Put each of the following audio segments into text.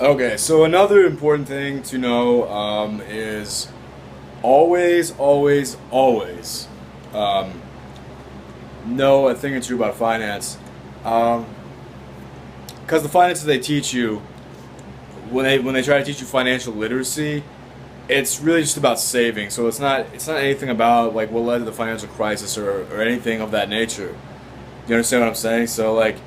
Okay, so another important thing to know is always, always, always um, know a thing or two about finance. Because the finances they teach you, when they try to teach you financial literacy, it's really just about saving. So it's not anything about like what led to the financial crisis or anything of that nature. You understand what I'm saying? So like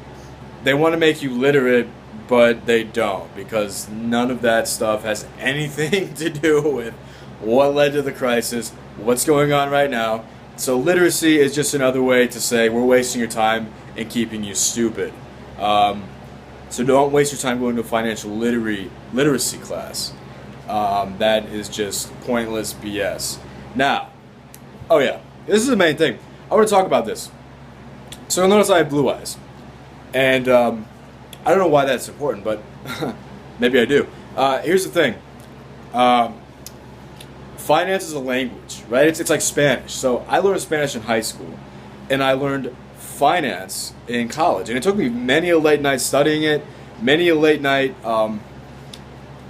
they want to make you literate, but they don't because none of that stuff has anything to do with what led to the crisis, what's going on right now. So literacy is just another way to say we're wasting your time and keeping you stupid. Um, so don't waste your time going to a financial literacy class. That is just pointless BS. Now, oh yeah, this is the main thing. I want to talk about this. So you'll notice I have blue eyes. And I don't know why that's important, but maybe I do. Here's the thing. Um, Finance is a language, right? It's like Spanish. So I learned Spanish in high school, and I learned finance in college. And it took me many a late night studying it, many a late night.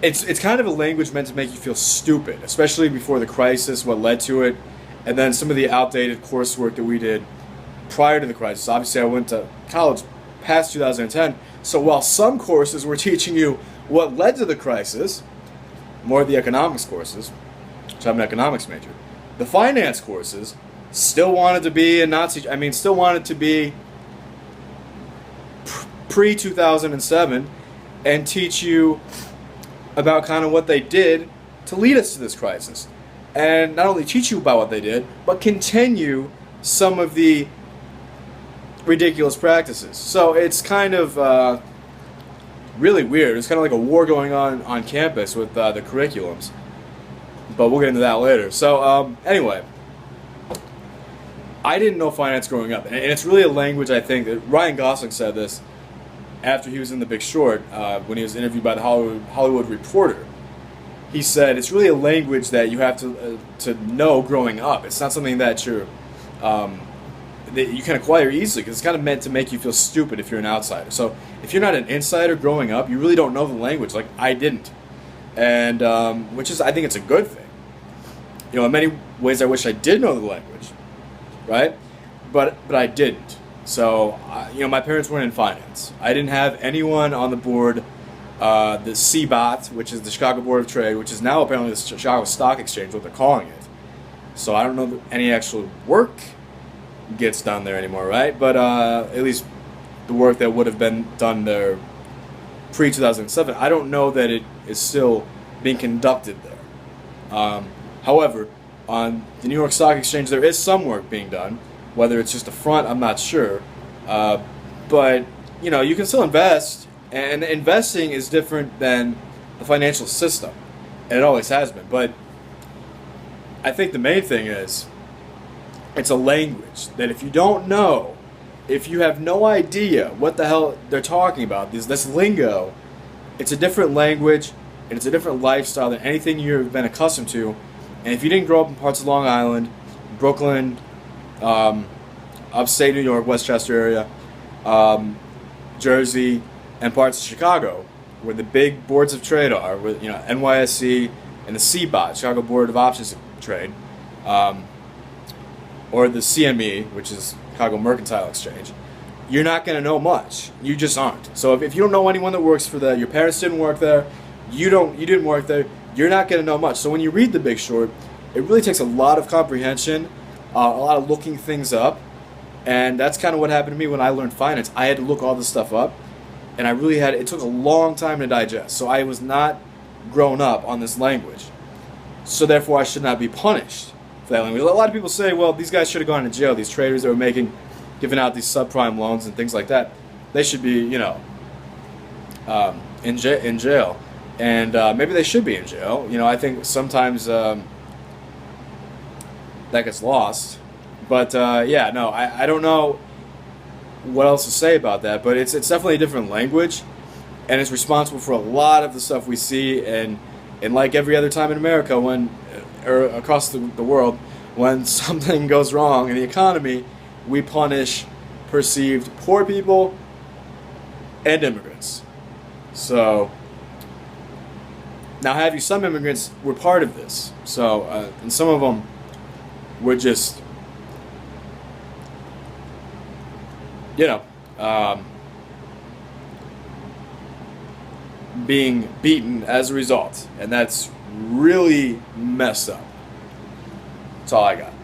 It's kind of a language meant to make you feel stupid, especially before the crisis, what led to it, and then some of the outdated coursework that we did prior to the crisis. Obviously, I went to college past 2010. So while some courses were teaching you what led to the crisis, more of the economics courses, so I'm an economics major, the finance courses still wanted to be a Nazi. I mean, still wanted to be pre 2007 and teach you about kind of what they did to lead us to this crisis, and not only teach you about what they did, but continue some of the ridiculous practices. So it's kind of really weird. It's kind of like a war going on campus with the curriculums. But we'll get into that later. So anyway, I didn't know finance growing up. And it's really a language, I think, that Ryan Gosling said this after he was in The Big Short, when he was interviewed by the Hollywood Reporter. He said it's really a language that you have to know growing up. It's not something that that you can acquire easily because it's kind of meant to make you feel stupid if you're an outsider. So if you're not an insider growing up, you really don't know the language like I didn't, and which is I think it's a good thing. You know, in many ways, I wish I did know the language, right? But I didn't. So you know, my parents weren't in finance. I didn't have anyone on the board, the CBOT, which is the Chicago Board of Trade, which is now apparently the Chicago Stock Exchange, what they're calling it. So I don't know that any actual work gets done there anymore, right? But at least the work that would have been done there pre-2007, I don't know that it is still being conducted there. However, on the New York Stock Exchange, there is some work being done. Whether it's just a front, I'm not sure. But, you know, you can still invest, and investing is different than the financial system, and it always has been. But I think the main thing is it's a language that if you don't know, if you have no idea what the hell they're talking about, this lingo, it's a different language and it's a different lifestyle than anything you've been accustomed to. And if you didn't grow up in parts of Long Island, Brooklyn, upstate New York, Westchester area, Jersey, and parts of Chicago, where the big boards of trade are, with NYSE and the CBOT, Chicago Board of Options of Trade, or the CME, which is Chicago Mercantile Exchange, you're not going to know much. You just aren't. So if you don't know anyone that works for your parents didn't work there, you didn't work there, you're not going to know much. So when you read The Big Short, it really takes a lot of comprehension, a lot of looking things up, and that's kind of what happened to me when I learned finance. I had to look all this stuff up, and it took a long time to digest. So I was not grown up on this language. So therefore I should not be punished for that language. A lot of people say, well, these guys should have gone to jail. These traders that were giving out these subprime loans and things like that, they should be, in jail. And maybe they should be in jail. You know, I think sometimes that gets lost. But yeah, no, I don't know what else to say about that. But it's definitely a different language, and it's responsible for a lot of the stuff we see. And like every other time in America, or across the world, when something goes wrong in the economy, we punish perceived poor people and immigrants. So Now, have you some immigrants were part of this, so and some of them were just, you know, being beaten as a result, and that's really messed up. That's all I got.